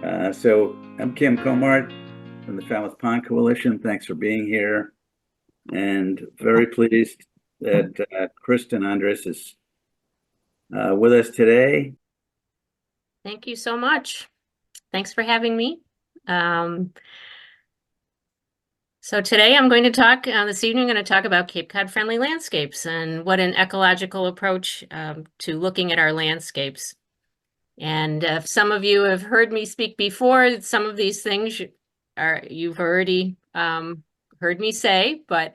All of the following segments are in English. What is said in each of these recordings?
So I'm Kim Comart from the Falmouth Pond Coalition. Thanks for being here, and very pleased that Kristin Andres is with us today. Thank you so much. Thanks for having me. So today I'm going to talk, this evening I'm going to talk about Cape Cod friendly landscapes and what an ecological approach to looking at our landscapes. And if some of you have heard me speak before, some of these things you've already heard me say, but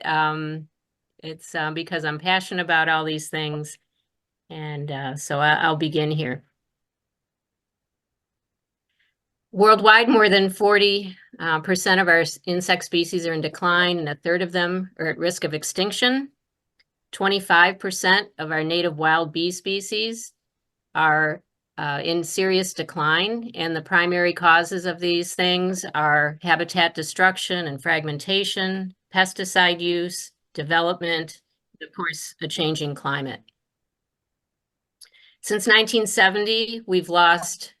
it's because I'm passionate about all these things. And so I'll begin here. Worldwide, more than 40% of our insect species are in decline, and a third of them are at risk of extinction. 25% of our native wild bee species are in serious decline, and the primary causes of these things are habitat destruction and fragmentation, pesticide use, development, and of course, a changing climate. Since 1970, we've lost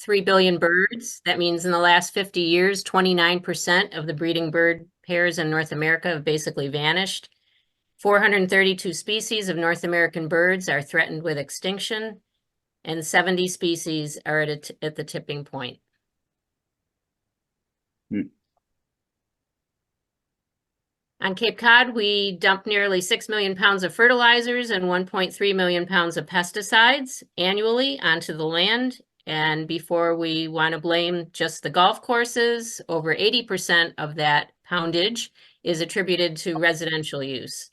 3 billion birds. That means in the last 50 years, 29% of the breeding bird pairs in North America have basically vanished. 432 species of North American birds are threatened with extinction, and 70 species are at the tipping point. On Cape Cod, we dump nearly 6 million pounds of fertilizers and 1.3 million pounds of pesticides annually onto the land. And before we want to blame just the golf courses, over 80% of that poundage is attributed to residential use.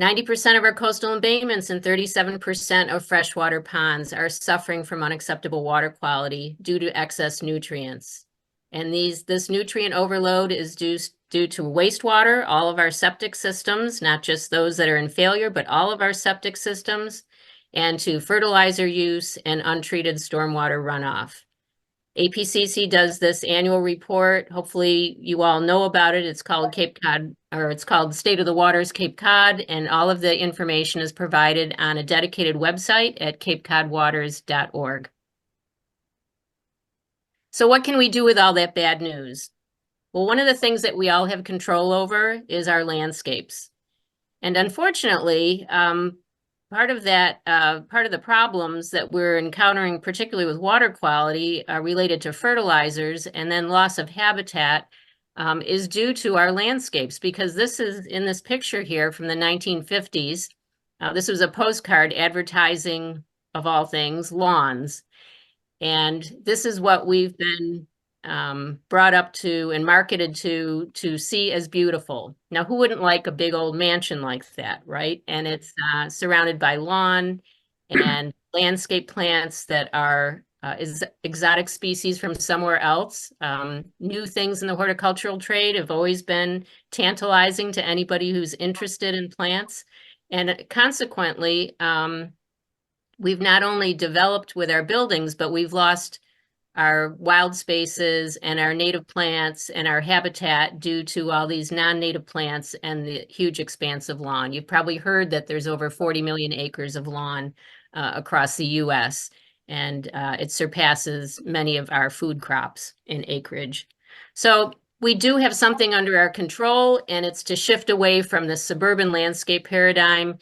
90% of our coastal embayments and 37% of freshwater ponds are suffering from unacceptable water quality due to excess nutrients. And this nutrient overload is due to wastewater, all of our septic systems, not just those that are in failure, but all of our septic systems, and to fertilizer use and untreated stormwater runoff. APCC does this annual report. Hopefully you all know about it. It's called Cape Cod, or it's called State of the Waters Cape Cod, and all of the information is provided on a dedicated website at capecodwaters.org. So what can we do with all that bad news? Well, one of the things that we all have control over is our landscapes. And unfortunately, part of the problems that we're encountering, particularly with water quality, related to fertilizers and then loss of habitat, is due to our landscapes, because this is in this picture here from the 1950s. This was a postcard advertising, of all things, lawns. And this is what we've been brought up to and marketed to see as beautiful. Now, who wouldn't like a big old mansion like that, right? And it's surrounded by lawn and landscape plants that are exotic species from somewhere else. New things in the horticultural trade have always been tantalizing to anybody who's interested in plants. And consequently, we've not only developed with our buildings, but we've lost our wild spaces and our native plants and our habitat due to all these non-native plants and the huge expanse of lawn. You've probably heard that there's over 40 million acres of lawn across the US, and it surpasses many of our food crops in acreage. So we do have something under our control, and it's to shift away from the suburban landscape paradigm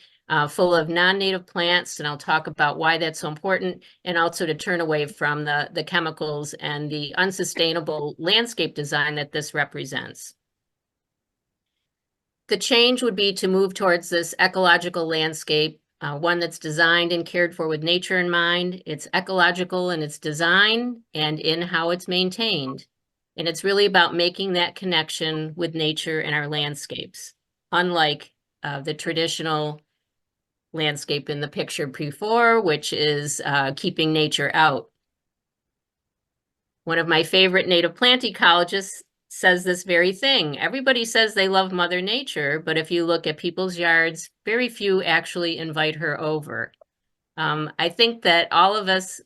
full of non-native plants, and I'll talk about why that's so important, and also to turn away from the chemicals and the unsustainable landscape design that this represents. The change would be to move towards this ecological landscape, one that's designed and cared for with nature in mind. It's ecological in its design and in how it's maintained. And it's really about making that connection with nature and our landscapes, unlike the traditional landscape in the picture before, which is keeping nature out. One of my favorite native plant ecologists says this very thing. Everybody says they love Mother Nature, but if you look at people's yards, very few actually invite her over. I think that all of us,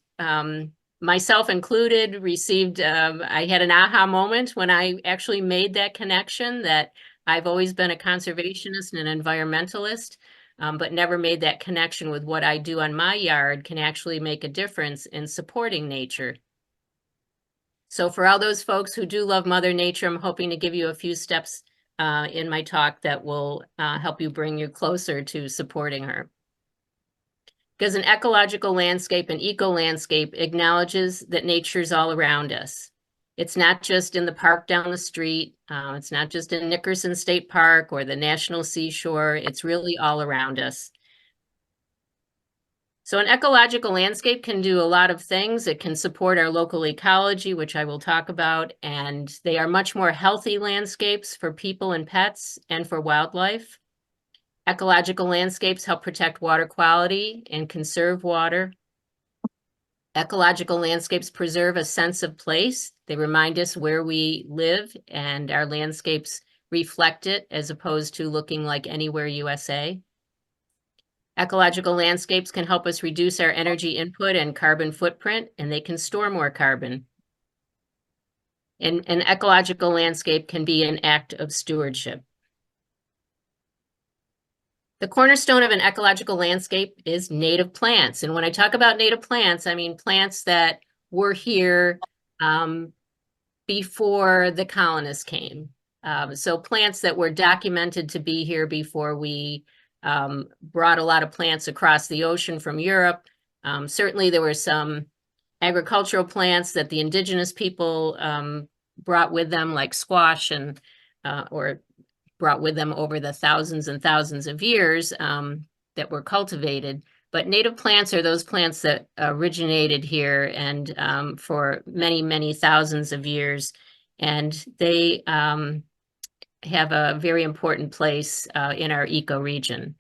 myself included, received, I had an aha moment when I actually made that connection that I've always been a conservationist and an environmentalist. but never made that connection with what I do on my yard can actually make a difference in supporting nature. So for all those folks who do love Mother Nature, I'm hoping to give you a few steps in my talk that will help you bring you closer to supporting her. Because an ecological landscape, an eco-landscape, acknowledges that nature's all around us. It's not just in the park down the street. It's not just in Nickerson State Park or the National Seashore. It's really all around us. So an ecological landscape can do a lot of things. It can support our local ecology, which I will talk about, and they are much more healthy landscapes for people and pets and for wildlife. Ecological landscapes help protect water quality and conserve water. Ecological landscapes preserve a sense of place. They remind us where we live, and our landscapes reflect it as opposed to looking like anywhere USA. Ecological landscapes can help us reduce our energy input and carbon footprint, and they can store more carbon. And an ecological landscape can be an act of stewardship. The cornerstone of an ecological landscape is native plants. And when I talk about native plants, I mean plants that were here before the colonists came. So plants that were documented to be here before we brought a lot of plants across the ocean from Europe. Certainly there were some agricultural plants that the indigenous people brought with them, like squash, and or brought with them over the thousands and thousands of years that were cultivated. But native plants are those plants that originated here and for many, many thousands of years. And they have a very important place in our ecoregion.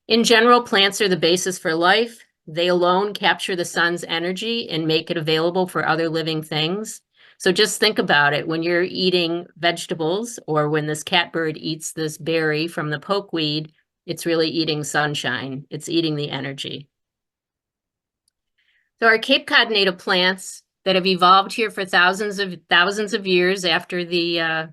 In general, plants are the basis for life. They alone capture the sun's energy and make it available for other living things. So just think about it. When you're eating vegetables, or when this catbird eats this berry from the pokeweed, it's really eating sunshine. It's eating the energy. So our Cape Cod native plants that have evolved here for thousands of years after the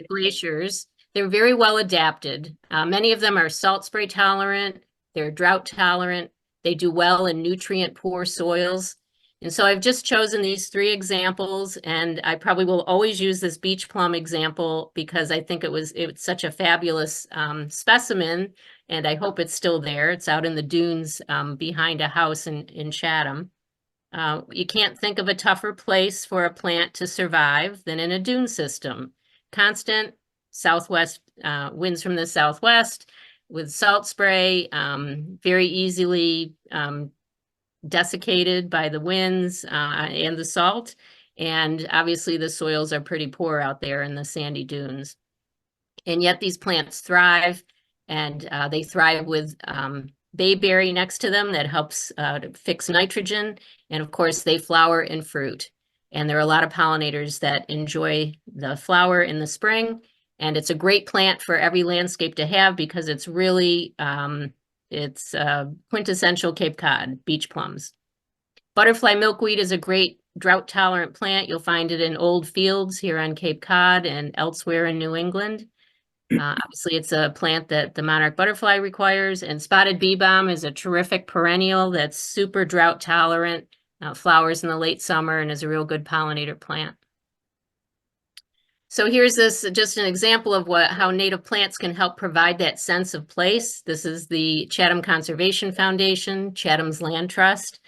glaciers, they're very well adapted. Many of them are salt spray tolerant. They're drought tolerant. They do well in nutrient poor soils. And so I've just chosen these three examples, and I probably will always use this beach plum example because I think it was such a fabulous specimen, and I hope it's still there. It's out in the dunes behind a house in Chatham. You can't think of a tougher place for a plant to survive than in a dune system. Constant southwest winds from the southwest with salt spray, very easily desiccated by the winds and the salt. And obviously the soils are pretty poor out there in the sandy dunes. And yet these plants thrive, and they thrive with bayberry next to them that helps to fix nitrogen. And of course they flower and fruit. And there are a lot of pollinators that enjoy the flower in the spring. And it's a great plant for every landscape to have because it's really, it's quintessential Cape Cod, beach plums. Butterfly milkweed is a great drought tolerant plant. You'll find it in old fields here on Cape Cod and elsewhere in New England. Obviously, it's a plant that the monarch butterfly requires, and spotted bee balm is a terrific perennial that's super drought tolerant, flowers in the late summer, and is a real good pollinator plant. So here's this just an example of how native plants can help provide that sense of place. This is the Chatham Conservation Foundation, Chatham's Land Trust.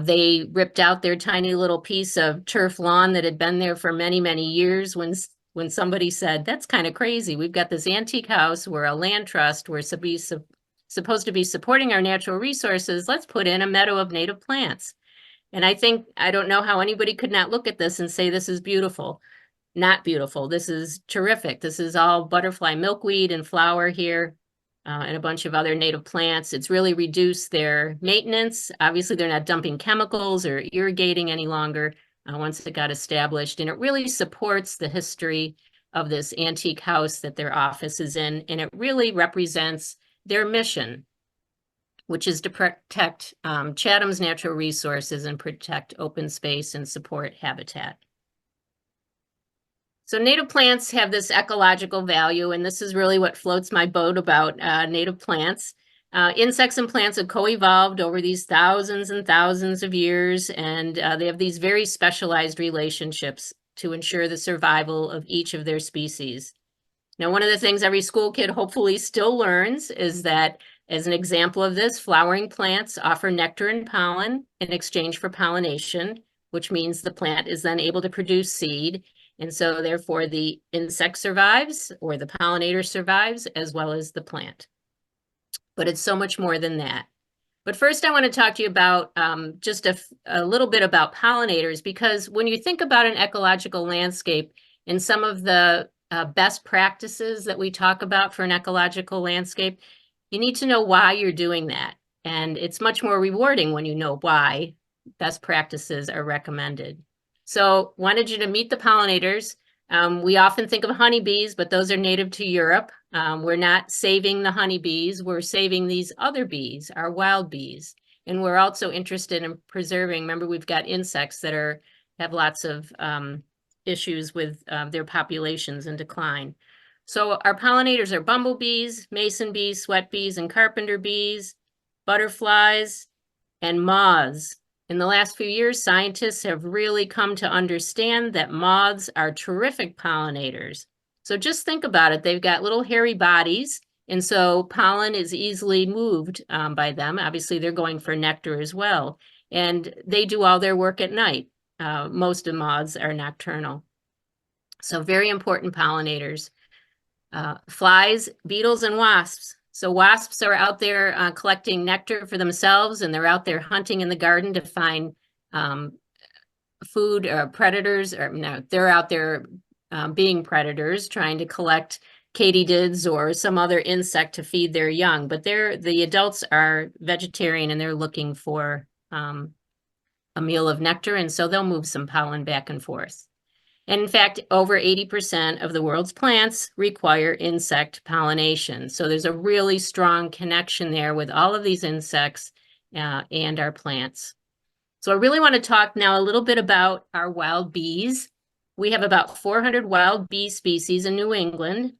They ripped out their tiny little piece of turf lawn that had been there for many, many years when somebody said, that's kind of crazy. We've got this antique house. We're a land trust. We're supposed to be supporting our natural resources. Let's put in a meadow of native plants. And I don't know how anybody could not look at this and say, this is beautiful. Not beautiful. This is terrific. This is all butterfly milkweed and flower here and a bunch of other native plants. It's really reduced their maintenance. Obviously, they're not dumping chemicals or irrigating any longer once it got established. And it really supports the history of this antique house that their office is in. And it really represents their mission, which is to protect Chatham's natural resources and protect open space and support habitat. So native plants have this ecological value, and this is really what floats my boat about native plants. Insects and plants have co-evolved over these thousands and thousands of years, and they have these very specialized relationships to ensure the survival of each of their species. Now, one of the things every school kid hopefully still learns is that, as an example of this, flowering plants offer nectar and pollen in exchange for pollination, which means the plant is then able to produce seed. And so therefore the insect survives, or the pollinator survives, as well as the plant. But it's so much more than that. But first I want to talk to you about just a little bit about pollinators, because when you think about an ecological landscape and some of the best practices that we talk about for an ecological landscape, you need to know why you're doing that. And it's much more rewarding when you know why best practices are recommended. So wanted you to meet the pollinators. We often think of honeybees, but those are native to Europe. We're not saving the honeybees, we're saving these other bees, our wild bees. And we're also interested in preserving, remember we've got insects that have lots of issues with their populations in decline. So our pollinators are bumblebees, mason bees, sweat bees, and carpenter bees, butterflies, and moths. In the last few years, scientists have really come to understand that moths are terrific pollinators. So just think about it. They've got little hairy bodies, and so pollen is easily moved by them. Obviously, they're going for nectar as well, and they do all their work at night. Most of moths are nocturnal. So very important pollinators. Flies, beetles, and wasps. So wasps are out there collecting nectar for themselves, and they're out there hunting in the garden to find food or predators, or no, they're out there being predators, trying to collect katydids or some other insect to feed their young. But the adults are vegetarian and they're looking for a meal of nectar, and so they'll move some pollen back and forth. And in fact, over 80% of the world's plants require insect pollination. So there's a really strong connection there with all of these insects and our plants. So I really want to talk now a little bit about our wild bees. We have about 400 wild bee species in New England.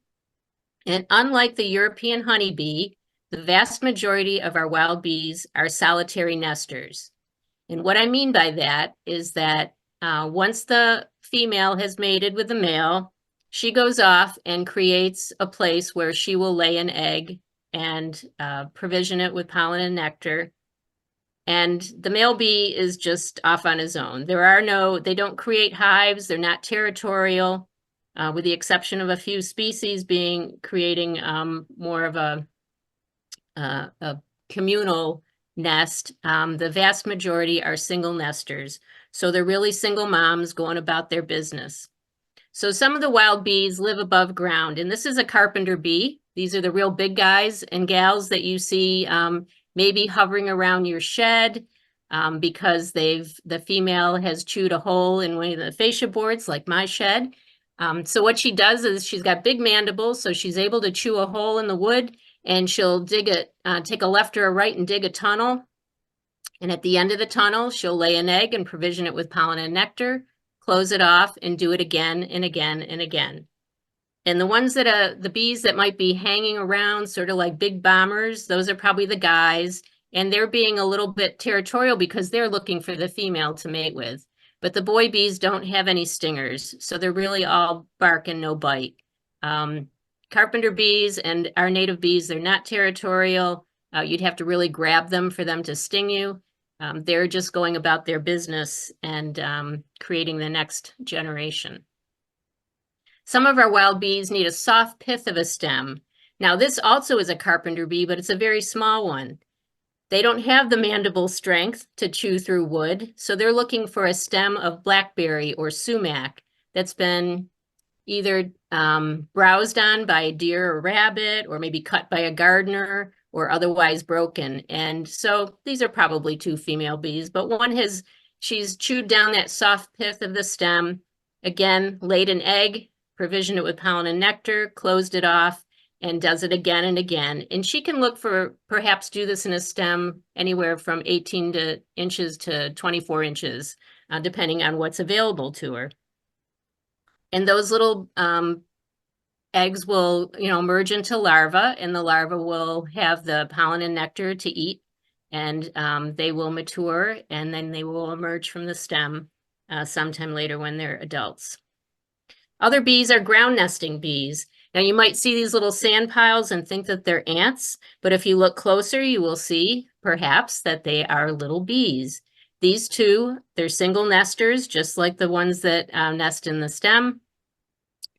And unlike the European honeybee, the vast majority of our wild bees are solitary nesters. And what I mean by that is that once the female has mated with the male, she goes off and creates a place where she will lay an egg and provision it with pollen and nectar. And the male bee is just off on his own. They don't create hives, they're not territorial, with the exception of a few species creating more of a communal nest. The vast majority are single nesters. So they're really single moms going about their business. So some of the wild bees live above ground, and this is a carpenter bee. These are the real big guys and gals that you see maybe hovering around your shed because the female has chewed a hole in one of the fascia boards, like my shed. So what she does is she's got big mandibles, so she's able to chew a hole in the wood, and she'll take a left or a right and dig a tunnel. And at the end of the tunnel, she'll lay an egg and provision it with pollen and nectar, close it off, and do it again and again and again. And the ones the bees that might be hanging around, sort of like big bombers, those are probably the guys. And they're being a little bit territorial because they're looking for the female to mate with. But the boy bees don't have any stingers, so they're really all bark and no bite. Carpenter bees and our native bees, they're not territorial. You'd have to really grab them for them to sting you. They're just going about their business and creating the next generation. Some of our wild bees need a soft pith of a stem. Now, this also is a carpenter bee, but it's a very small one. They don't have the mandible strength to chew through wood, so they're looking for a stem of blackberry or sumac that's been either browsed on by a deer or rabbit, or maybe cut by a gardener, or otherwise broken. And so these are probably two female bees, but she's chewed down that soft pith of the stem, again, laid an egg, provisioned it with pollen and nectar, closed it off, and does it again and again. And she can perhaps do this in a stem anywhere from 18 inches to 24 inches, depending on what's available to her. And those little eggs will, merge into larvae, and the larvae will have the pollen and nectar to eat, and they will mature, and then they will emerge from the stem sometime later when they're adults. Other bees are ground nesting bees. Now you might see these little sand piles and think that they're ants, but if you look closer, you will see perhaps that they are little bees. These two, they're single nesters, just like the ones that nest in the stem.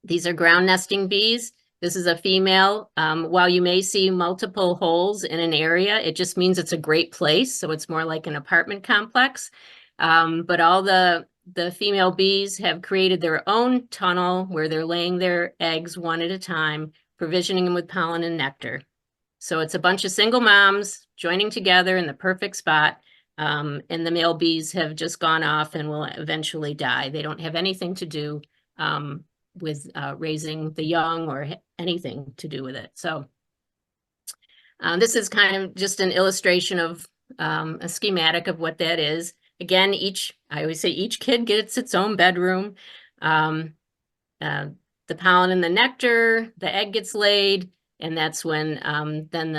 These are ground nesting bees. This is a female. While you may see multiple holes in an area, it just means it's a great place. So it's more like an apartment complex. But all the female bees have created their own tunnel where they're laying their eggs one at a time, provisioning them with pollen and nectar. So it's a bunch of single moms joining together in the perfect spot. And the male bees have just gone off and will eventually die. They don't have anything to do with raising the young or anything to do with it. So this is kind of just an illustration of a schematic of what that is. Again, I always say each kid gets its own bedroom. The pollen and the nectar, the egg gets laid, and that's when then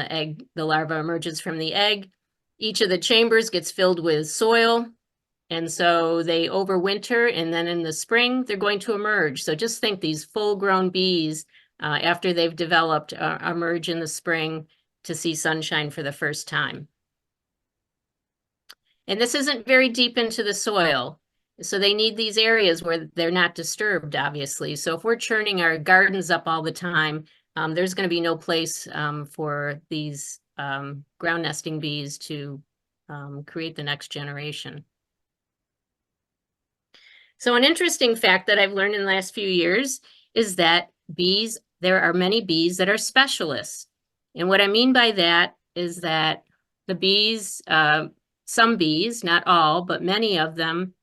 the larva emerges from the egg. Each of the chambers gets filled with soil, and so they overwinter, and then in the spring, they're going to emerge. So just think these full-grown bees, after they've developed, emerge in the spring to see sunshine for the first time. And this isn't very deep into the soil, so they need these areas where they're not disturbed, obviously. So if we're churning our gardens up all the time, there's going to be no place for these ground nesting bees to create the next generation. So an interesting fact that I've learned in the last few years is that there are many bees that are specialists. And what I mean by that is that the bees, some bees, not all, but many of them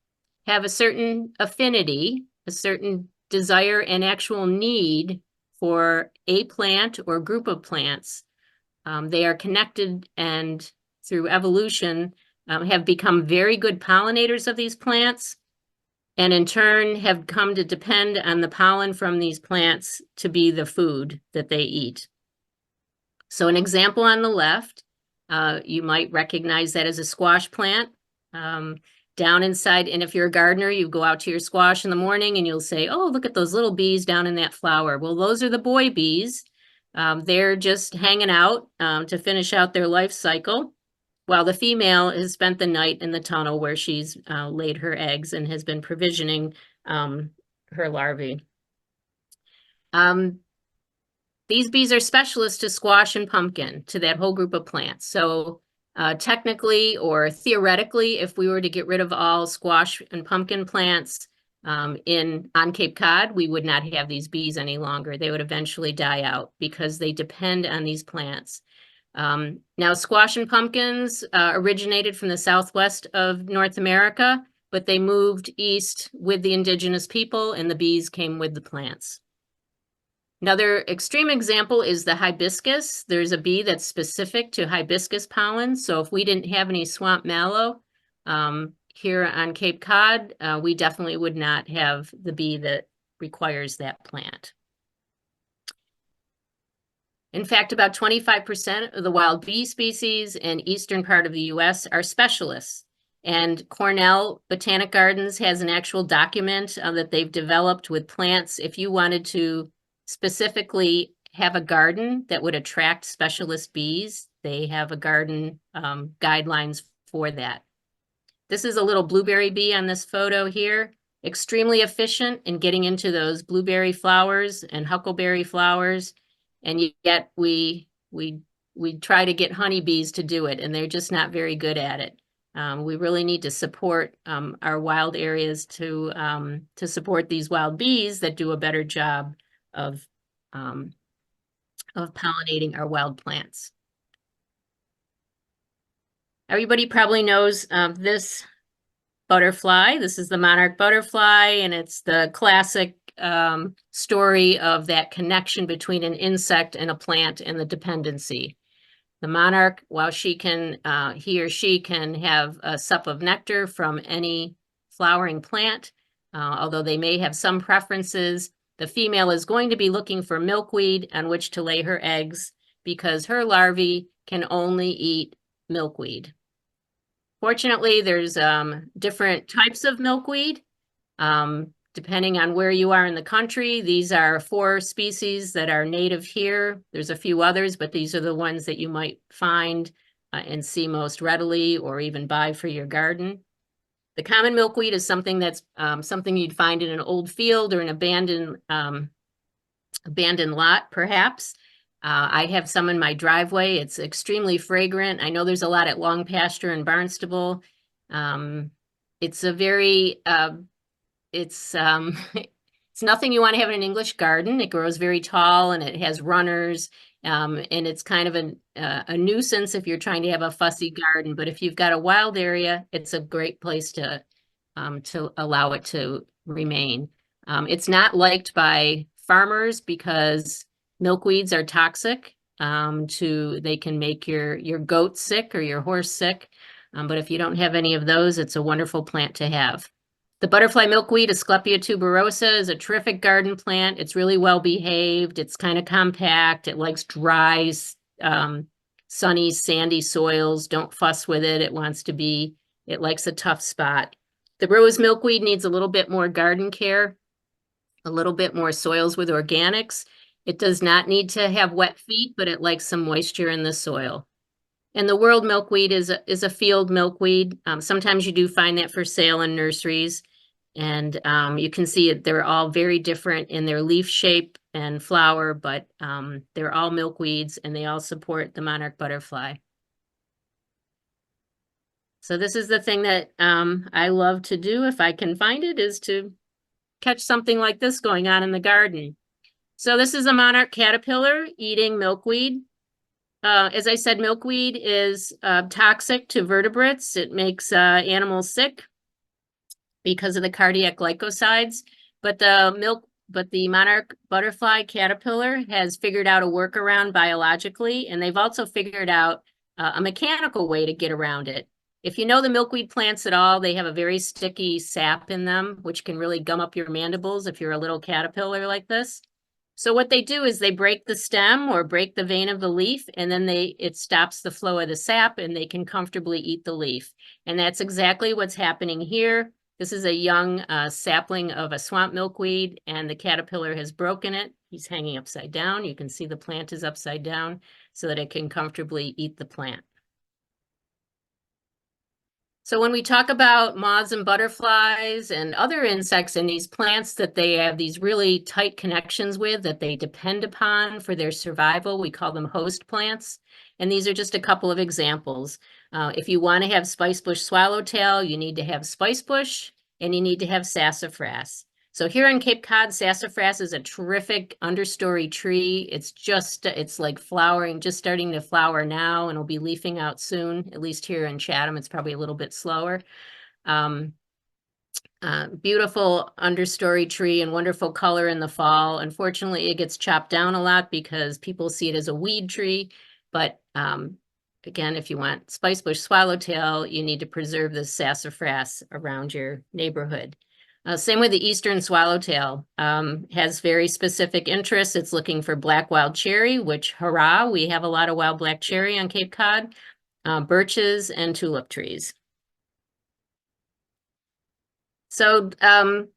have a certain affinity, a certain desire and actual need for a plant or group of plants. They are connected and through evolution have become very good pollinators of these plants, and in turn have come to depend on the pollen from these plants to be the food that they eat. So an example on the left, you might recognize that as a squash plant. Down inside, and if you're a gardener, you go out to your squash in the morning and you'll say, oh, look at those little bees down in that flower. Well, those are the boy bees. They're just hanging out to finish out their life cycle, while the female has spent the night in the tunnel where she's laid her eggs and has been provisioning her larvae. These bees are specialists to squash and pumpkin, to that whole group of plants. So technically or theoretically, if we were to get rid of all squash and pumpkin plants on Cape Cod, we would not have these bees any longer. They would eventually die out because they depend on these plants. Now, squash and pumpkins originated from the southwest of North America, but they moved east with the indigenous people, and the bees came with the plants. Another extreme example is the hibiscus. There's a bee that's specific to hibiscus pollen. So if we didn't have any swamp mallow here on Cape Cod, we definitely would not have the bee that requires that plant. In fact, about 25% of the wild bee species in eastern part of the US are specialists. And Cornell Botanic Gardens has an actual document that they've developed with plants. If you wanted to specifically have a garden that would attract specialist bees, they have a garden guidelines for that. This is a little blueberry bee on this photo here, extremely efficient in getting into those blueberry flowers and huckleberry flowers. And yet we try to get honeybees to do it, and they're just not very good at it. We really need to support our wild areas to support these wild bees that do a better job of pollinating our wild plants. Everybody probably knows this butterfly. This is the monarch butterfly, and it's the classic story of that connection between an insect and a plant and the dependency. The monarch, while he or she can have a sup of nectar from any flowering plant, although they may have some preferences, the female is going to be looking for milkweed on which to lay her eggs because her larvae can only eat milkweed. Fortunately, there's different types of milkweed. Depending on where you are in the country, these are 4 species that are native here. There's a few others, but these are the ones that you might find and see most readily or even buy for your garden. The common milkweed is something that's something you'd find in an old field or an abandoned lot, perhaps. I have some in my driveway. It's extremely fragrant. I know there's a lot at Long Pasture and Barnstable. It's a very it's it's nothing you want to have in an English garden. It grows very tall and it has runners, and it's kind of a nuisance if you're trying to have a fussy garden. But if you've got a wild area, it's a great place to allow it to remain. It's not liked by farmers because milkweeds are toxic. They can make your goat sick or your horse sick. But if you don't have any of those, it's a wonderful plant to have. The butterfly milkweed, Asclepia tuberosa, is a terrific garden plant. It's really well behaved. It's kind of compact. It likes dry, sunny, sandy soils. Don't fuss with it. It likes a tough spot. The rose milkweed needs a little bit more garden care, a little bit more soils with organics. It does not need to have wet feet, but it likes some moisture in the soil. And the world milkweed is a field milkweed. Sometimes you do find that for sale in nurseries. And you can see they're all very different in their leaf shape and flower, but they're all milkweeds and they all support the monarch butterfly. So this is the thing that I love to do if I can find it, is to catch something like this going on in the garden. So this is a monarch caterpillar eating milkweed. As I said, milkweed is toxic to vertebrates. It makes animals sick because of the cardiac glycosides. But the monarch butterfly caterpillar has figured out a workaround biologically, and they've also figured out a mechanical way to get around it. If you know the milkweed plants at all, they have a very sticky sap in them, which can really gum up your mandibles if you're a little caterpillar like this. So what they do is they break the stem or break the vein of the leaf, and then it stops the flow of the sap and they can comfortably eat the leaf. And that's exactly what's happening here. This is a young sapling of a swamp milkweed, and the caterpillar has broken it. He's hanging upside down. You can see the plant is upside down so that it can comfortably eat the plant. So when we talk about moths and butterflies and other insects in these plants that they have these really tight connections with, that they depend upon for their survival, we call them host plants. And these are just a couple of examples. If you want to have spicebush swallowtail, you need to have spicebush and you need to have sassafras. So here in Cape Cod, sassafras is a terrific understory tree. It's like flowering, just starting to flower now, and will be leafing out soon. At least here in Chatham, it's probably a little bit slower. Beautiful understory tree and wonderful color in the fall. Unfortunately, it gets chopped down a lot because people see it as a weed tree. But again, if you want spicebush swallowtail, you need to preserve the sassafras around your neighborhood. Same with the eastern swallowtail, has very specific interests. It's looking for black wild cherry, which hurrah, we have a lot of wild black cherry on Cape Cod, birches and tulip trees. So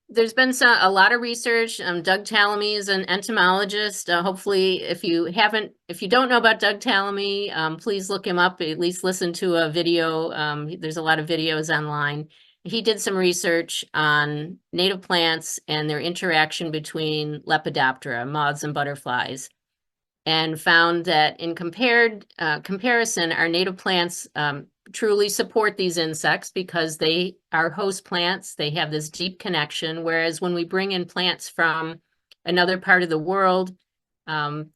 there's been a lot of research. Doug Tallamy is an entomologist. Hopefully, if you don't know about Doug Tallamy, please look him up, at least listen to a video. There's a lot of videos online. He did some research on native plants and their interaction between Lepidoptera, moths and butterflies, and found that in comparison, our native plants truly support these insects because they are host plants. They have this deep connection, whereas when we bring in plants from another part of the world,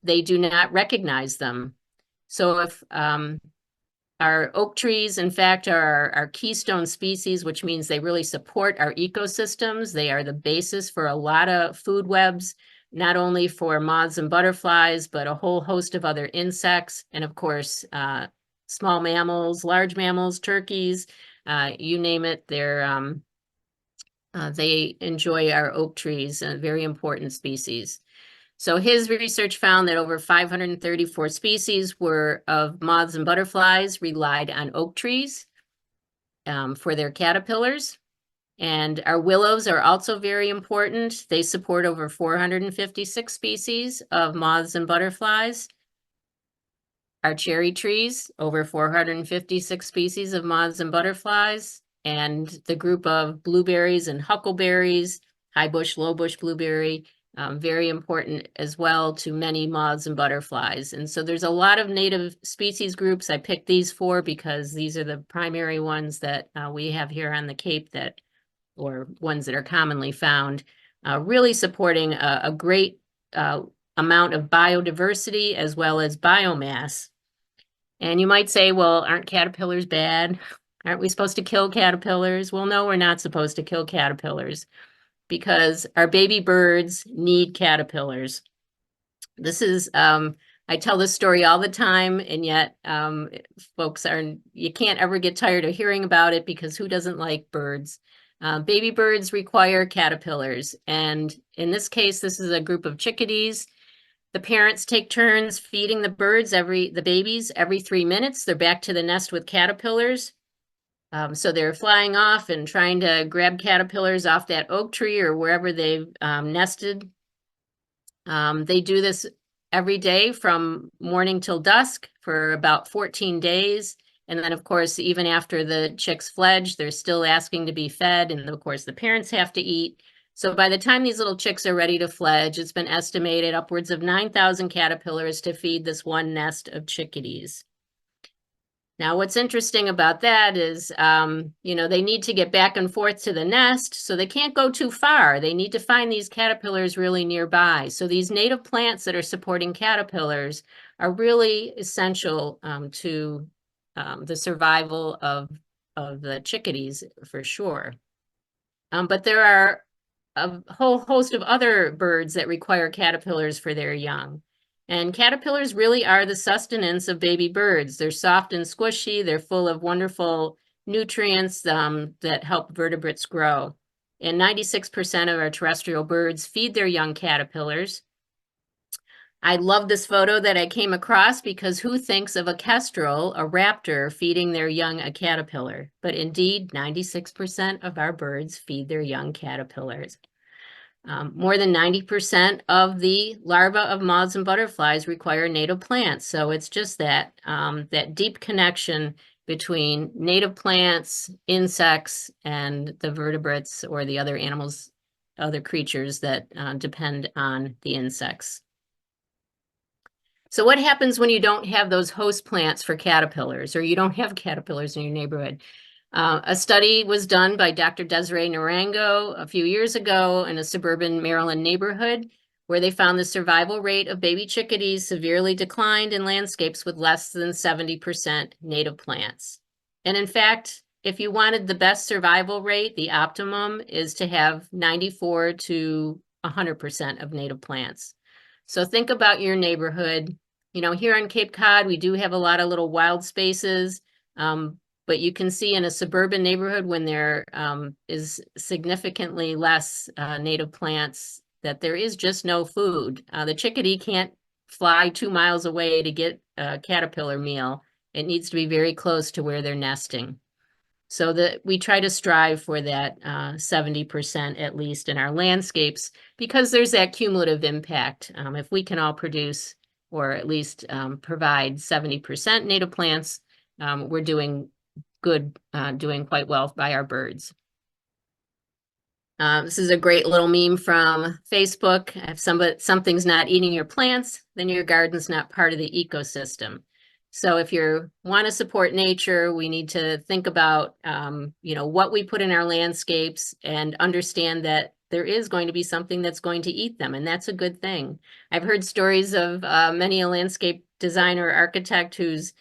they do not recognize them. So if our oak trees, in fact, are our keystone species, which means they really support our ecosystems. They are the basis for a lot of food webs, not only for moths and butterflies, but a whole host of other insects. And of course, small mammals, large mammals, turkeys, you name it. They're They enjoy our oak trees, a very important species. So his research found that over 534 species of moths and butterflies relied on oak trees for their caterpillars. And our willows are also very important. They support over 456 species of moths and butterflies. Our cherry trees, over 456 species of moths and butterflies. And the group of blueberries and huckleberries, high bush, low bush blueberry, very important as well to many moths and butterflies. And so there's a lot of native species groups. I picked these four because these are the primary ones that we have here on the Cape or ones that are commonly found, really supporting a great amount of biodiversity as well as biomass. And you might say, well, aren't caterpillars bad? Aren't we supposed to kill caterpillars? Well, no, we're not supposed to kill caterpillars because our baby birds need caterpillars. This is, I tell this story all the time, and yet you can't ever get tired of hearing about it because who doesn't like birds? Baby birds require caterpillars. And in this case, this is a group of chickadees. The parents take turns feeding the babies every 3 minutes. They're back to the nest with caterpillars. So they're flying off and trying to grab caterpillars off that oak tree or wherever they've nested. They do this every day from morning till dusk for about 14 days. And then, of course, even after the chicks fledge, they're still asking to be fed. And of course, the parents have to eat. So by the time these little chicks are ready to fledge, it's been estimated upwards of 9,000 caterpillars to feed this one nest of chickadees. Now, what's interesting about that is, they need to get back and forth to the nest, so they can't go too far. They need to find these caterpillars really nearby. So these native plants that are supporting caterpillars are really essential to the survival of the chickadees for sure. But there are a whole host of other birds that require caterpillars for their young. And caterpillars really are the sustenance of baby birds. They're soft and squishy. They're full of wonderful nutrients that help vertebrates grow. And 96% of our terrestrial birds feed their young caterpillars. I love this photo that I came across because who thinks of a kestrel, a raptor, feeding their young a caterpillar? But indeed, 96% of our birds feed their young caterpillars. More than 90% of the larvae of moths and butterflies require native plants. So it's just that deep connection between native plants, insects, and the vertebrates or the other animals, other creatures that depend on the insects. So what happens when you don't have those host plants for caterpillars, or you don't have caterpillars in your neighborhood? A study was done by Dr. Desiree Narango a few years ago in a suburban Maryland neighborhood where they found the survival rate of baby chickadees severely declined in landscapes with less than 70% native plants. And in fact, if you wanted the best survival rate, the optimum is to have 94 to 100% of native plants. So think about your neighborhood. Here on Cape Cod, we do have a lot of little wild spaces. But you can see in a suburban neighborhood when there is significantly less native plants that there is just no food. The chickadee can't fly 2 miles away to get a caterpillar meal. It needs to be very close to where they're nesting. So that we try to strive for that 70% at least in our landscapes because there's that cumulative impact. If we can all produce or at least provide 70% native plants, we're doing good, doing quite well by our birds. This is a great little meme from Facebook. If something's not eating your plants, then your garden's not part of the ecosystem. So if you want to support nature, we need to think about, what we put in our landscapes and understand that there is going to be something that's going to eat them, and that's a good thing. I've heard stories of many a landscape designer or architect who's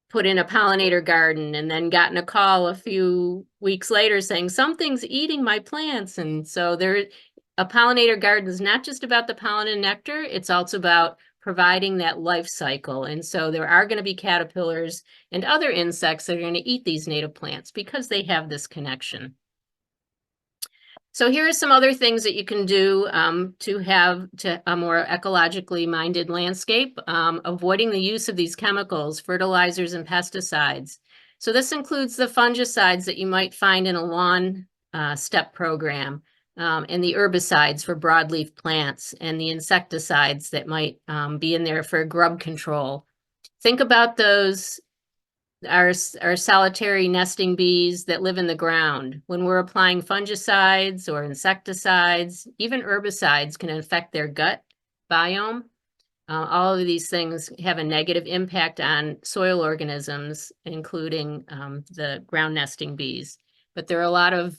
put in a pollinator garden and then gotten a call a few weeks later saying something's eating my plants. And so a pollinator garden is not just about the pollen and nectar, it's also about providing that life cycle. And so there are going to be caterpillars and other insects that are going to eat these native plants because they have this connection. So here are some other things that you can do to have a more ecologically minded landscape, avoiding the use of these chemicals, fertilizers, and pesticides. So this includes the fungicides that you might find in a lawn step program, and the herbicides for broadleaf plants, and the insecticides that might be in there for grub control. Think about those our solitary nesting bees that live in the ground. When we're applying fungicides or insecticides, even herbicides can affect their gut biome. All of these things have a negative impact on soil organisms, including the ground nesting bees. But there are a lot of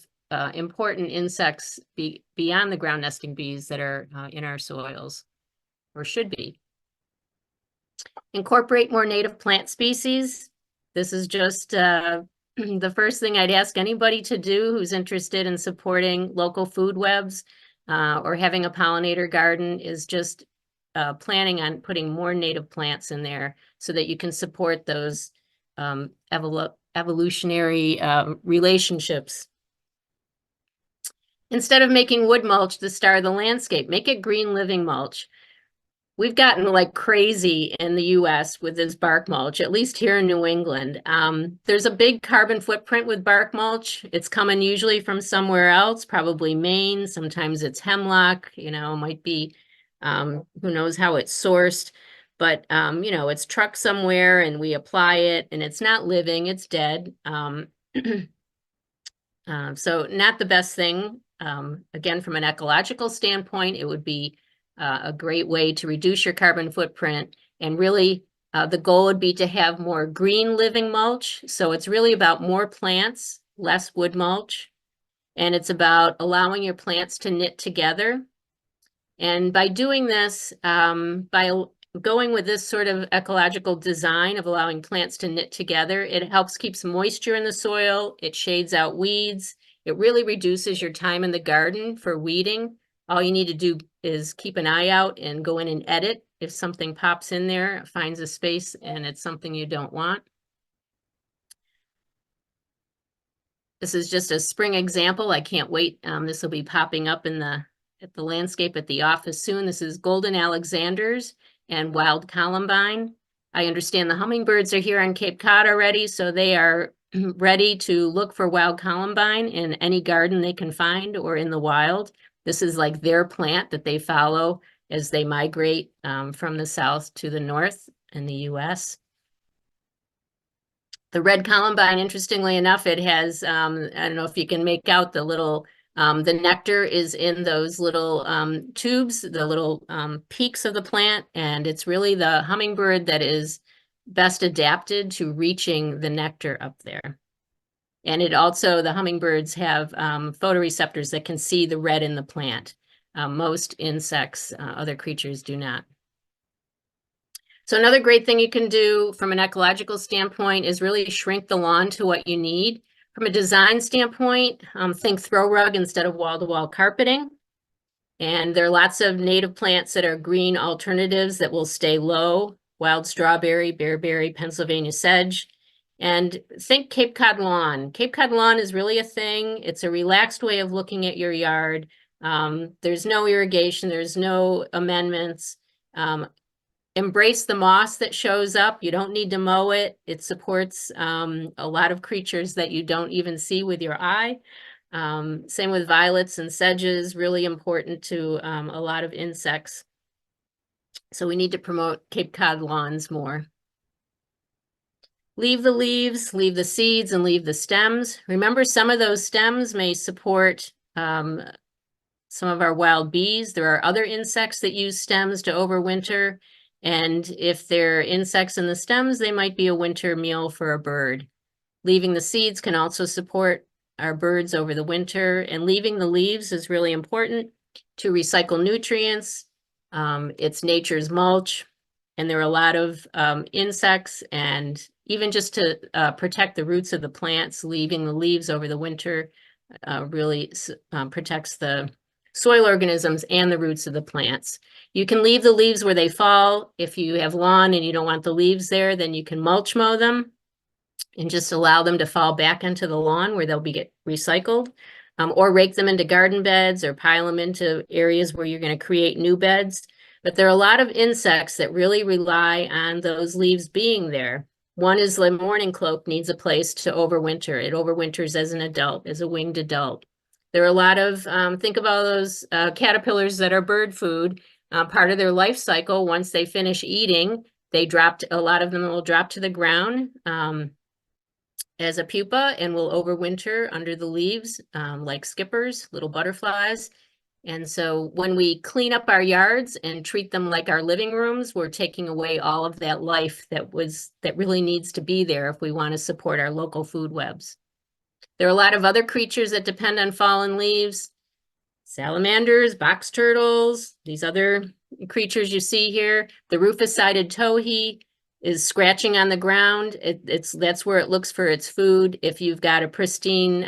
important insects beyond the ground nesting bees that are in our soils, or should be. Incorporate more native plant species. This is just the first thing I'd ask anybody to do who's interested in supporting local food webs or having a pollinator garden, is just planning on putting more native plants in there so that you can support those evolutionary relationships. Instead of making wood mulch the star of the landscape, make it green living mulch. We've gotten like crazy in the US with this bark mulch, at least here in New England. There's a big carbon footprint with bark mulch. It's coming usually from somewhere else, probably Maine. Sometimes it's hemlock, might be, who knows how it's sourced. But, it's trucked somewhere and we apply it and it's not living, it's dead. So not the best thing. Again, from an ecological standpoint, it would be a great way to reduce your carbon footprint. And really, the goal would be to have more green living mulch. So it's really about more plants, less wood mulch. And it's about allowing your plants to knit together. And by doing this, by going with this sort of ecological design of allowing plants to knit together, it helps keeps moisture in the soil. It shades out weeds. It really reduces your time in the garden for weeding. All you need to do is keep an eye out and go in and edit if something pops in there, finds a space, and it's something you don't want. This is just a spring example. I can't wait. This will be popping up in at the landscape at the office soon. This is golden Alexanders and wild columbine. I understand the hummingbirds are here on Cape Cod already, so they are ready to look for wild columbine in any garden they can find or in the wild. This is like their plant that they follow as they migrate from the south to the north in the US. The red columbine, interestingly enough, it has, I don't know if you can make out the little, the nectar is in those little tubes, the little peaks of the plant, and it's really the hummingbird that is best adapted to reaching the nectar up there. And it also, the hummingbirds have photoreceptors that can see the red in the plant. Most insects, other creatures do not. So another great thing you can do from an ecological standpoint is really shrink the lawn to what you need. From a design standpoint, think throw rug instead of wall-to-wall carpeting. And there are lots of native plants that are green alternatives that will stay low: wild strawberry, bearberry, Pennsylvania sedge. And think Cape Cod lawn. Cape Cod lawn is really a thing. It's a relaxed way of looking at your yard. There's no irrigation, there's no amendments. Embrace the moss that shows up. You don't need to mow it. It supports a lot of creatures that you don't even see with your eye. Same with violets and sedges, really important to a lot of insects. So we need to promote Cape Cod lawns more. Leave the leaves, leave the seeds, and leave the stems. Remember, some of those stems may support some of our wild bees. There are other insects that use stems to overwinter. And if there are insects in the stems, they might be a winter meal for a bird. Leaving the seeds can also support our birds over the winter. And leaving the leaves is really important to recycle nutrients. It's nature's mulch. And there are a lot of insects, and even just to protect the roots of the plants, leaving the leaves over the winter really protects the soil organisms and the roots of the plants. You can leave the leaves where they fall. If you have lawn and you don't want the leaves there, then you can mulch mow them and just allow them to fall back into the lawn where they'll get recycled. or rake them into garden beds or pile them into areas where you're going to create new beds. But there are a lot of insects that really rely on those leaves being there. One is the mourning cloak needs a place to overwinter. It overwinters as an adult, as a winged adult. There are a lot of, think of all those caterpillars that are bird food. Part of their life cycle, once they finish eating, a lot of them will drop to the ground as a pupa and will overwinter under the leaves, like skippers, little butterflies. And so when we clean up our yards and treat them like our living rooms, we're taking away all of that life that really needs to be there if we want to support our local food webs. There are a lot of other creatures that depend on fallen leaves. Salamanders, box turtles, these other creatures you see here. The rufous-sided towhee is scratching on the ground. That's where it looks for its food. If you've got a pristine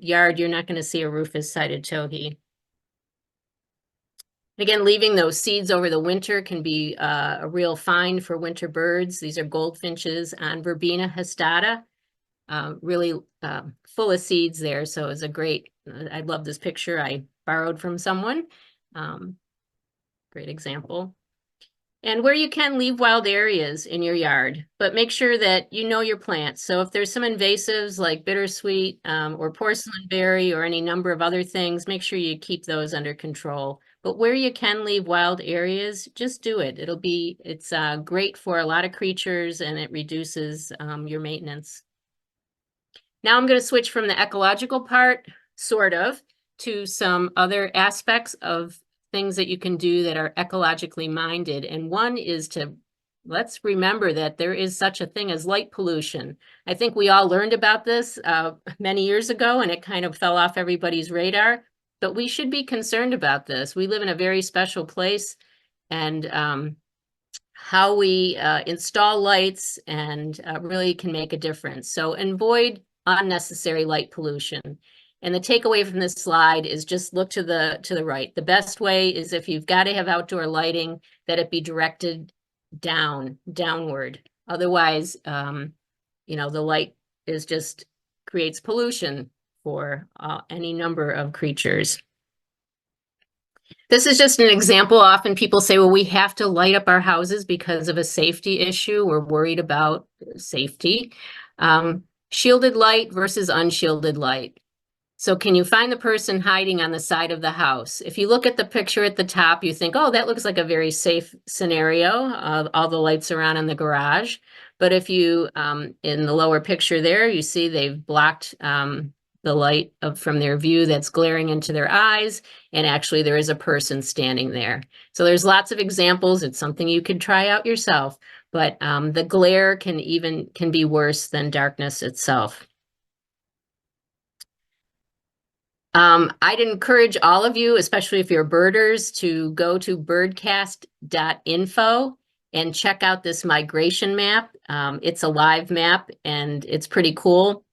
yard, you're not going to see a rufous-sided towhee. Again, leaving those seeds over the winter can be a real find for winter birds. These are goldfinches on Verbena hastata, really full of seeds there. So it's a great, I love this picture I borrowed from someone. Great example. And where you can, leave wild areas in your yard, but make sure that you know your plants. So if there's some invasives like bittersweet or porcelain berry or any number of other things, make sure you keep those under control. But where you can leave wild areas, just do it. It's great for a lot of creatures and it reduces your maintenance. Now I'm going to switch from the ecological part, sort of, to some other aspects of things that you can do that are ecologically minded. And one is let's remember that there is such a thing as light pollution. I think we all learned about this many years ago and it kind of fell off everybody's radar, but we should be concerned about this. We live in a very special place and how we install lights and really can make a difference. So avoid unnecessary light pollution. And the takeaway from this slide is just look to the right. The best way is if you've got to have outdoor lighting, that it be directed downward. Otherwise, the light creates pollution for any number of creatures. This is just an example. Often people say, well, we have to light up our houses because of a safety issue. We're worried about safety. Shielded light versus unshielded light. So can you find the person hiding on the side of the house? If you look at the picture at the top, you think, oh, that looks like a very safe scenario. All the lights are on in the garage. But if you, in the lower picture there, you see they've blocked the light from their view that's glaring into their eyes. And actually there is a person standing there. So there's lots of examples. It's something you could try out yourself. But the glare can be worse than darkness itself. I'd encourage all of you, especially if you're birders, to go to birdcast.info and check out this migration map. It's a live map and it's pretty cool.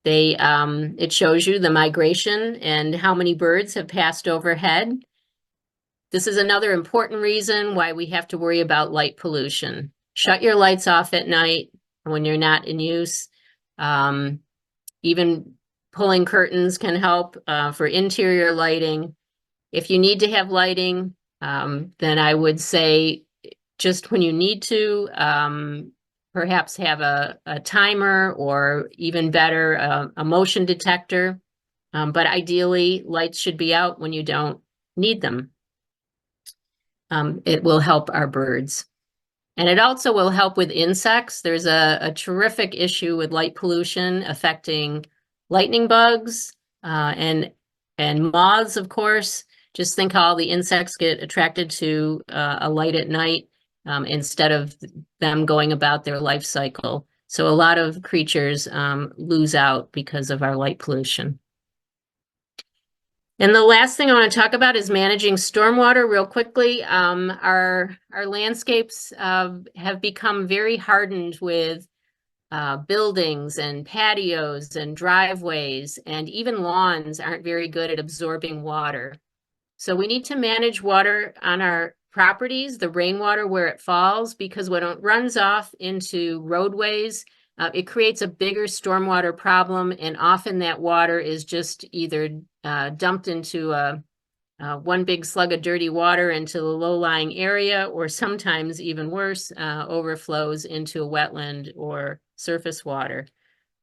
It shows you the migration and how many birds have passed overhead. This is another important reason why we have to worry about light pollution. Shut your lights off at night when you're not in use. Even pulling curtains can help for interior lighting. If you need to have lighting, then I would say just when you need to, perhaps have a timer or even better, a motion detector. But ideally, lights should be out when you don't need them. It will help our birds. And it also will help with insects. There's a terrific issue with light pollution affecting lightning bugs and moths, of course. Just think how all the insects get attracted to a light at night instead of them going about their life cycle. So a lot of creatures lose out because of our light pollution. And the last thing I want to talk about is managing stormwater real quickly. Our landscapes have become very hardened with buildings and patios and driveways, and even lawns aren't very good at absorbing water. So we need to manage water on our properties, the rainwater where it falls, because when it runs off into roadways, it creates a bigger stormwater problem, and often that water is just either dumped into one big slug of dirty water into the low-lying area, or sometimes even worse, overflows into a wetland or surface water.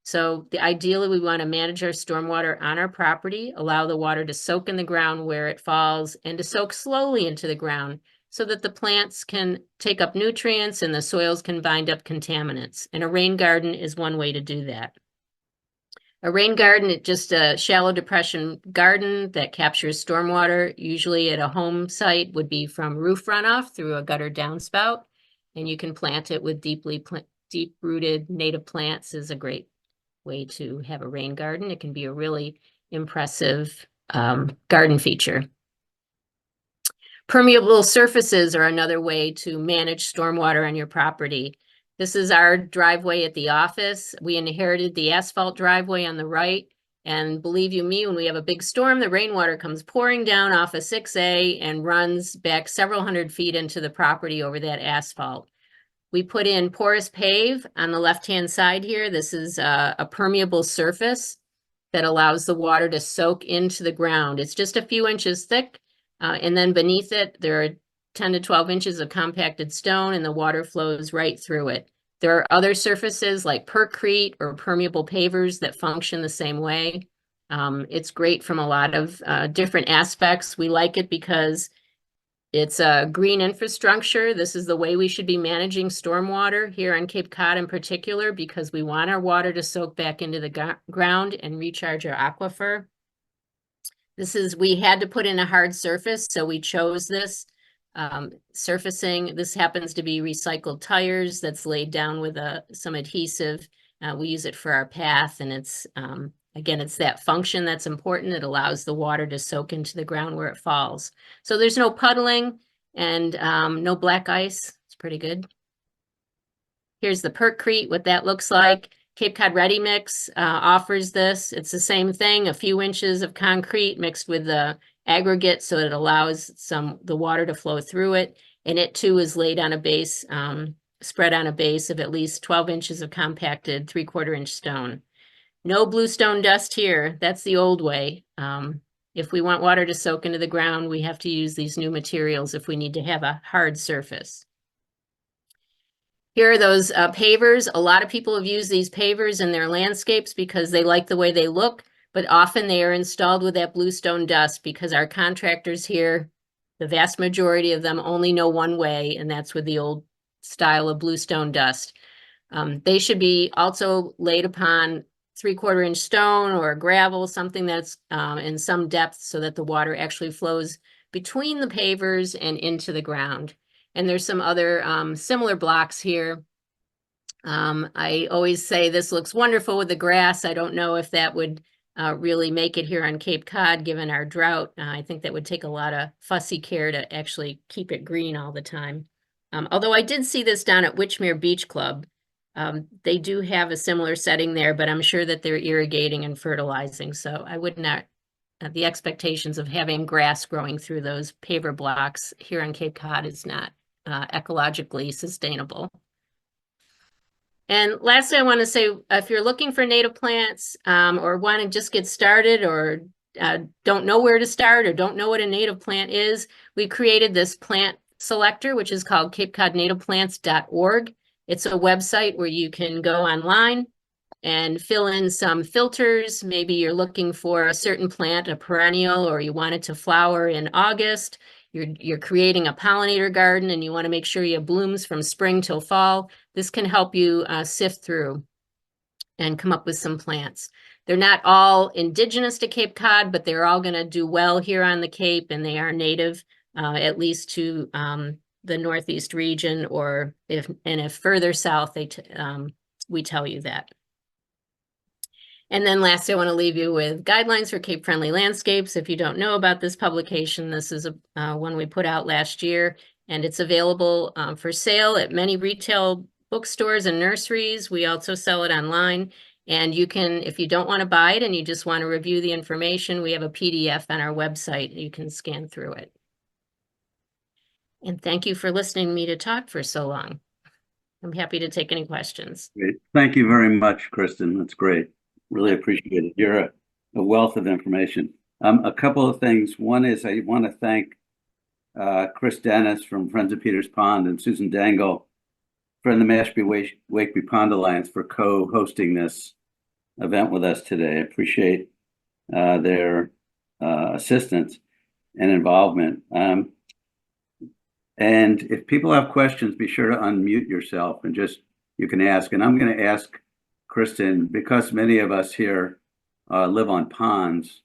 So ideally, we want to manage our stormwater on our property, allow the water to soak in the ground where it falls, and to soak slowly into the ground so that the plants can take up nutrients and the soils can bind up contaminants. And a rain garden is one way to do that. A rain garden is just a shallow depression garden that captures stormwater, usually at a home site, would be from roof runoff through a gutter downspout. And you can plant it with deep-rooted native plants is a great way to have a rain garden. It can be a really impressive garden feature. Permeable surfaces are another way to manage stormwater on your property. This is our driveway at the office. We inherited the asphalt driveway on the right. And believe you me, when we have a big storm, the rainwater comes pouring down off of 6A and runs back several hundred feet into the property over that asphalt. We put in porous pave on the left-hand side here. This is a permeable surface that allows the water to soak into the ground. It's just a few inches thick, and then beneath it, there are 10 to 12 inches of compacted stone, and the water flows right through it. There are other surfaces like percrete or permeable pavers that function the same way. It's great from a lot of different aspects. We like it because it's a green infrastructure. This is the way we should be managing stormwater here on Cape Cod in particular, because we want our water to soak back into the ground and recharge our aquifer. We had to put in a hard surface, so we chose this surfacing. This happens to be recycled tires that's laid down with some adhesive. We use it for our path, and it's again, it's that function that's important. It allows the water to soak into the ground where it falls. So there's no puddling and no black ice. It's pretty good. Here's the percrete, what that looks like. Cape Cod Ready Mix offers this. It's the same thing, a few inches of concrete mixed with the aggregate so it allows the water to flow through it. And it too is laid on a base, spread on a base of at least 12 inches of compacted 3/4 inch stone. No bluestone dust here. That's the old way. If we want water to soak into the ground, we have to use these new materials if we need to have a hard surface. Here are those pavers. A lot of people have used these pavers in their landscapes because they like the way they look, but often they are installed with that bluestone dust because our contractors here, the vast majority of them only know one way, and that's with the old style of bluestone dust. They should be also laid upon 3/4 inch stone or gravel, something that's in some depth so that the water actually flows between the pavers and into the ground. And there's some other similar blocks here. I always say this looks wonderful with the grass. I don't know if that would really make it here on Cape Cod, given our drought. I think that would take a lot of fussy care to actually keep it green all the time. Although I did see this down at Witchmere Beach Club. They do have a similar setting there, but I'm sure that they're irrigating and fertilizing. So I would not have the expectations of having grass growing through those paver blocks here on Cape Cod is not ecologically sustainable. And lastly, I want to say, if you're looking for native plants or want to just get started or don't know where to start or don't know what a native plant is, we created this plant selector, which is called capecodnativeplants.org. It's a website where you can go online and fill in some filters. Maybe you're looking for a certain plant, a perennial, or you want it to flower in August. You're creating a pollinator garden and you want to make sure you have blooms from spring till fall. This can help you sift through and come up with some plants. They're not all indigenous to Cape Cod, but they're all going to do well here on the Cape, and they are native at least to the Northeast region, or if further south, we tell you that. And then lastly, I want to leave you with guidelines for Cape Friendly Landscapes. If you don't know about this publication, this is one we put out last year, and it's available for sale at many retail bookstores and nurseries. We also sell it online, and you can, if you don't want to buy it and you just want to review the information, we have a PDF on our website. You can scan through it. And thank you for listening to me to talk for so long. I'm happy to take any questions. Great. Thank you very much, Kristin. That's great. Really appreciate it. You're a wealth of information. A couple of things. One is I want to thank Chris Dennis from Friends of Peters Pond and Susan Dangle from the Mashpee Wakeby Pond Alliance for co-hosting this event with us today. I appreciate their assistance and involvement. And if people have questions, be sure to unmute yourself and just, you can ask. And I'm going to ask Kristin, because many of us here live on ponds,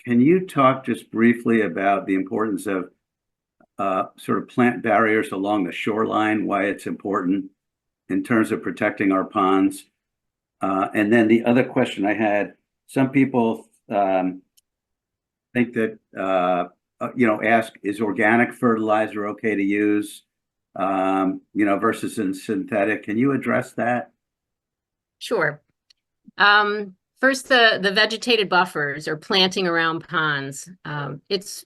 can you talk just briefly about the importance of sort of plant barriers along the shoreline, why it's important in terms of protecting our ponds? And then the other question I had, some people think that, ask, is organic fertilizer okay to use, versus in synthetic? Can you address that? Sure. First, the vegetated buffers or planting around ponds. It's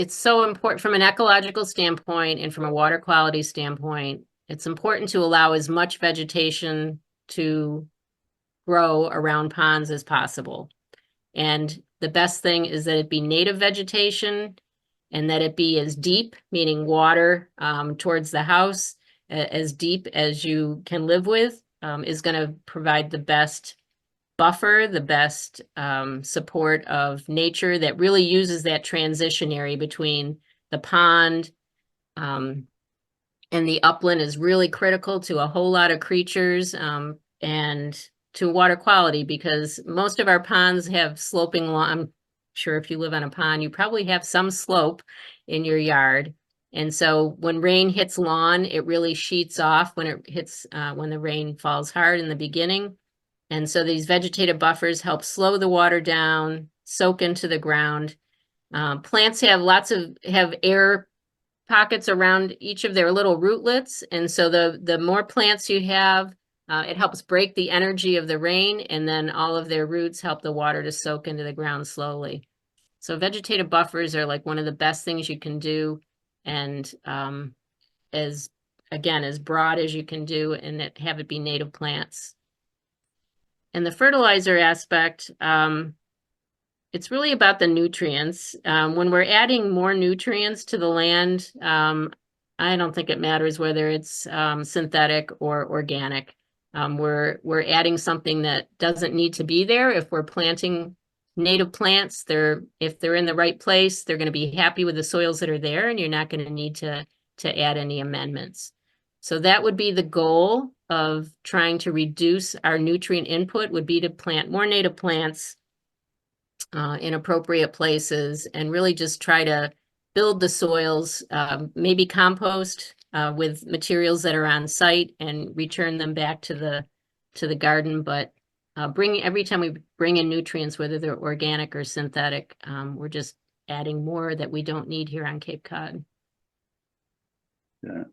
so important from an ecological standpoint and from a water quality standpoint. It's important to allow as much vegetation to grow around ponds as possible. And the best thing is that it be native vegetation and that it be as deep, meaning water towards the house, as deep as you can live with, is going to provide the best buffer, the best support of nature that really uses that transition area between the pond and the upland is really critical to a whole lot of creatures and to water quality, because most of our ponds have sloping lawn. I'm sure if you live on a pond, you probably have some slope in your yard. And so when rain hits lawn, it really sheets off when it hits, when the rain falls hard in the beginning. And so these vegetative buffers help slow the water down, soak into the ground. Plants have air pockets around each of their little rootlets. And so the more plants you have, it helps break the energy of the rain, and then all of their roots help the water to soak into the ground slowly. So vegetative buffers are like one of the best things you can do, and as broad as you can do, and have it be native plants. And the fertilizer aspect, it's really about the nutrients. When we're adding more nutrients to the land, I don't think it matters whether it's synthetic or organic. We're adding something that doesn't need to be there. If we're planting native plants, if they're in the right place, they're going to be happy with the soils that are there, and you're not going to need to add any amendments. So that would be the goal of trying to reduce our nutrient input, would be to plant more native plants in appropriate places, and really just try to build the soils, maybe compost with materials that are on site and return them back to the garden. But every time we bring in nutrients, whether they're organic or synthetic, we're just adding more that we don't need here on Cape Cod. Yeah.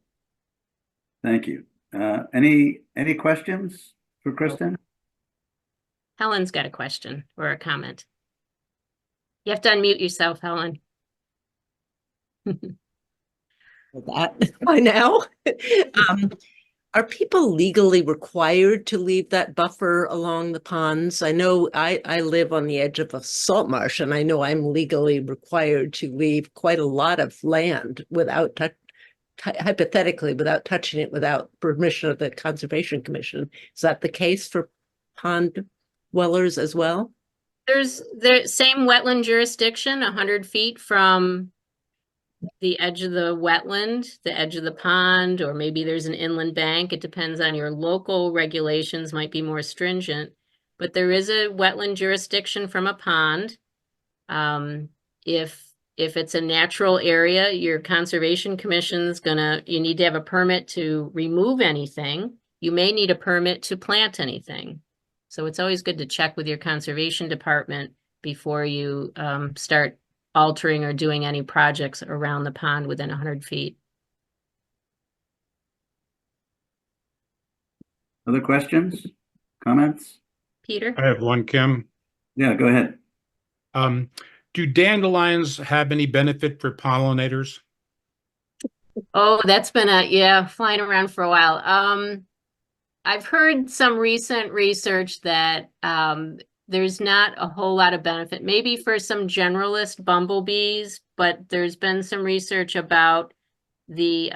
Thank you. Any questions for Kristin? Helen's got a question or a comment. You have to unmute yourself, Helen. That by now. Are people legally required to leave that buffer along the ponds? I know I live on the edge of a salt marsh, and I know I'm legally required to leave quite a lot of land without hypothetically without touching it, without permission of the Conservation Commission. Is that the case for pond dwellers as well? There's the same wetland jurisdiction, 100 feet from the edge of the wetland, the edge of the pond, or maybe there's an inland bank. It depends on your local regulations, might be more stringent, but there is a wetland jurisdiction from a pond. If it's a natural area, your Conservation Commission's you need to have a permit to remove anything. You may need a permit to plant anything. So it's always good to check with your Conservation Department before you start altering or doing any projects around the pond within 100 feet. Other questions, comments? Peter? I have one, Kim. Yeah, go ahead. Do dandelions have any benefit for pollinators? Oh, that's been flying around for a while. I've heard some recent research that there's not a whole lot of benefit, maybe for some generalist bumblebees, but there's been some research about the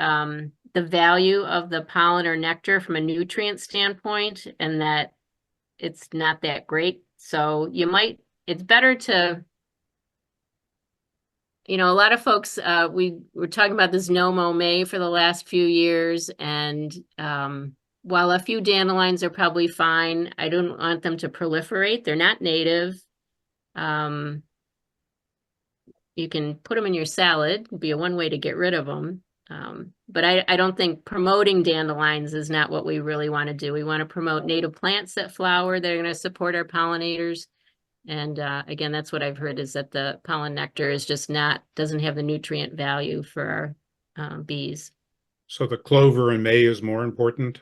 value of the pollen or nectar from a nutrient standpoint, and that it's not that great. So it's better to, a lot of folks, we were talking about this no-mow May for the last few years, and while a few dandelions are probably fine, I don't want them to proliferate. They're not native. You can put them in your salad, would be one way to get rid of them. But I don't think promoting dandelions is not what we really want to do. We want to promote native plants that flower. They're going to support our pollinators. And again, that's what I've heard, is that the pollen nectar is just doesn't have the nutrient value for our bees. So the clover in May is more important?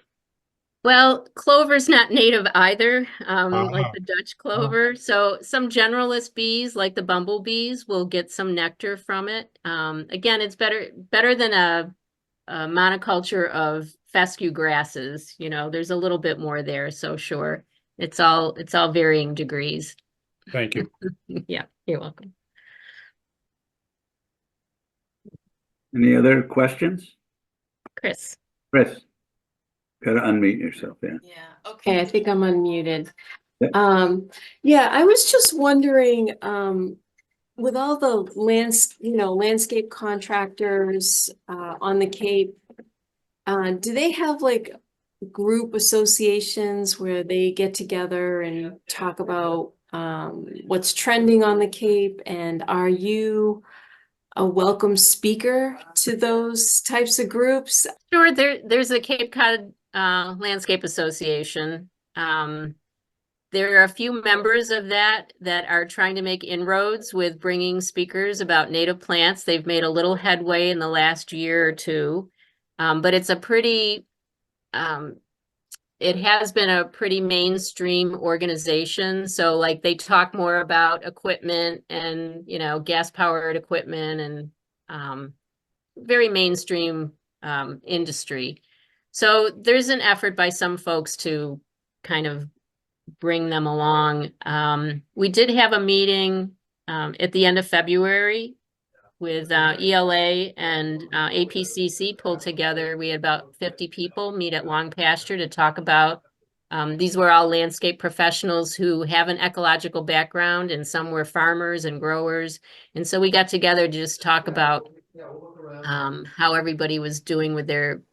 Well, clover's not native either, like Ah. the Dutch clover. So some generalist bees, like the bumblebees, will get some nectar from it. Again, it's better than a monoculture of fescue grasses. There's a little bit more there. So sure, it's all varying degrees. Thank you. Yeah, you're welcome. Any other questions? Chris. Chris, gotta unmute yourself, yeah. Yeah, okay, I think I'm unmuted. Yep. Yeah, I was just wondering, with all the landscape contractors on the Cape, do they have like group associations where they get together and talk about what's trending on the Cape? And are you a welcome speaker to those types of groups? Sure, there's a Cape Cod Landscape Association. There are a few members of that are trying to make inroads with bringing speakers about native plants. They've made a little headway in the last year or two, but it's it has been a pretty mainstream organization. So like they talk more about equipment and, gas powered equipment and very mainstream industry. So there's an effort by some folks to kind of bring them along. We did have a meeting at the end of February with ELA and APCC pulled together. We had about 50 people meet at Long Pasture to talk about, these were all landscape professionals who have an ecological background, and some were farmers and growers. And so we got together to just talk about how everybody was doing with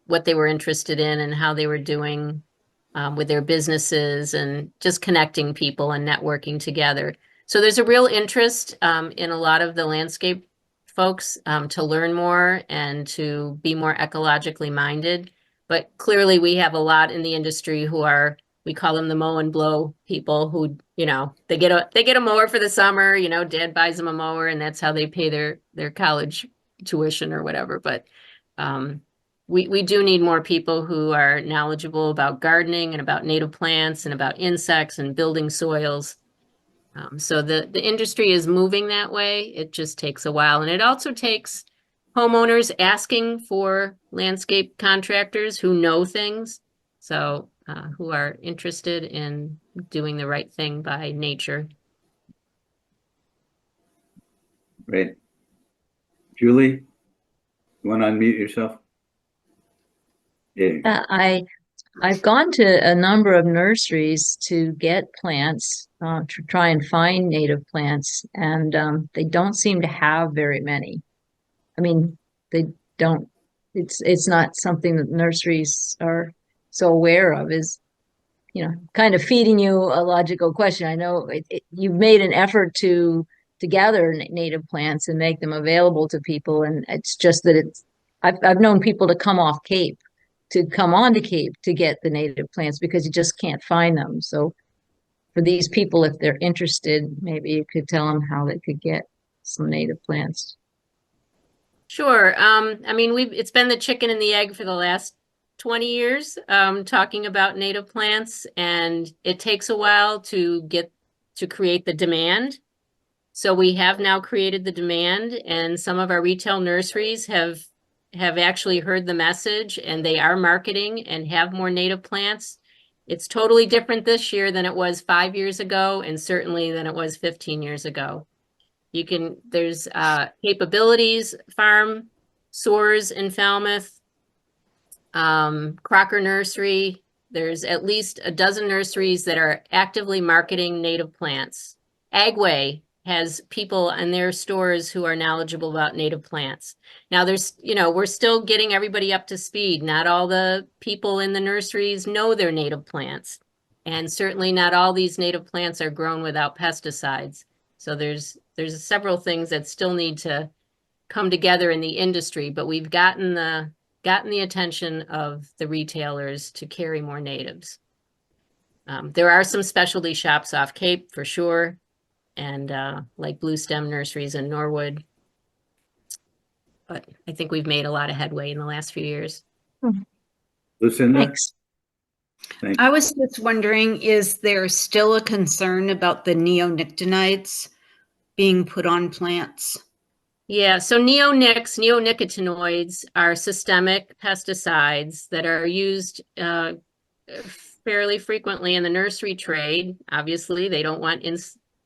what they were interested in and how they were doing with their businesses, and just connecting people and networking together. So there's a real interest in a lot of the landscape folks to learn more and to be more ecologically minded. But clearly we have a lot in the industry who are, we call them the mow and blow people, who, they get a mower for the summer, dad buys them a mower and that's how they pay their college tuition or whatever. But we do need more people who are knowledgeable about gardening and about native plants and about insects and building soils. So the industry is moving that way. It just takes a while. And it also takes homeowners asking for landscape contractors who know things. So who are interested in doing the right thing by nature. Great. Julie, you want to unmute yourself? Yeah. I've gone to a number of nurseries to get plants, to try and find native plants, and they don't seem to have very many. I mean, they don't, it's not something that nurseries are so aware of, is, kind of feeding you a logical question. I know you've made an effort to gather native plants and make them available to people, and it's just that I've known people to come off Cape, to come on to Cape to get the native plants because you just can't find them. So for these people, if they're interested, maybe you could tell them how they could get some native plants. Sure. I mean, it's been the chicken and the egg for the last 20 years, talking about native plants, and it takes a while to create the demand. So we have now created the demand, and some of our retail nurseries have actually heard the message, and they are marketing and have more native plants. It's totally different this year than it was 5 years ago, and certainly than it was 15 years ago. There's Capabilities Farm, Soars in Falmouth, Crocker Nursery. There's at least a dozen nurseries that are actively marketing native plants. Agway has people in their stores who are knowledgeable about native plants. Now we're still getting everybody up to speed. Not all the people in the nurseries know their native plants. And certainly not all these native plants are grown without pesticides. So there's several things that still need to come together in the industry, but we've gotten the attention of the retailers to carry more natives. There are some specialty shops off Cape for sure, and like Blue Stem Nurseries in Norwood. But I think we've made a lot of headway in the last few years. Lucinda? Thanks. Thank I was just wondering, is there still a concern about the neonicotinoids being put on plants? Yeah, so neonicotinoids are systemic pesticides that are used fairly frequently in the nursery trade. Obviously, they don't want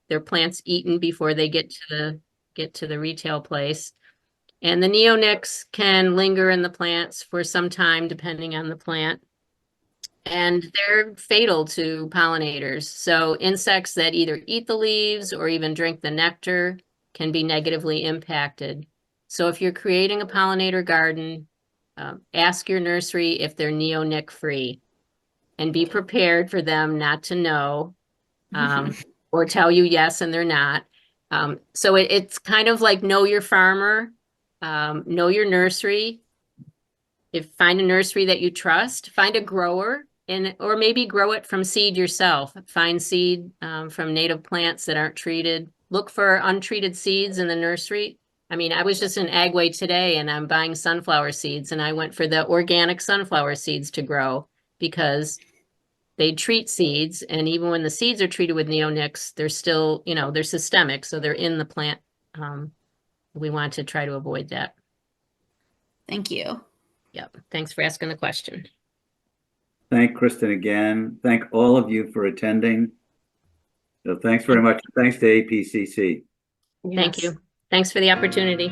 their plants eaten before they get to the retail place. And the neonics can linger in the plants for some time, depending on the plant. And they're fatal to pollinators. So insects that either eat the leaves or even drink the nectar can be negatively impacted. So if you're creating a pollinator garden, ask your nursery if they're neonic free, and be prepared for them not to know or tell you yes and they're not. So it's kind of like know your farmer, know your nursery. Find a nursery that you trust, find a grower, or maybe grow it from seed yourself. Find seed from native plants that aren't treated. Look for untreated seeds in the nursery. I mean, I was just in Agway today and I'm buying sunflower seeds, and I went for the organic sunflower seeds to grow because they treat seeds, and even when the seeds are treated with neonics, they're still, they're systemic, so they're in the plant. We want to try to avoid that. Thank you. Yep. Thanks for asking the question. Thank Kristin again. Thank all of you for attending. So thanks very much. Thanks to APCC. Thank you. Thanks for the opportunity.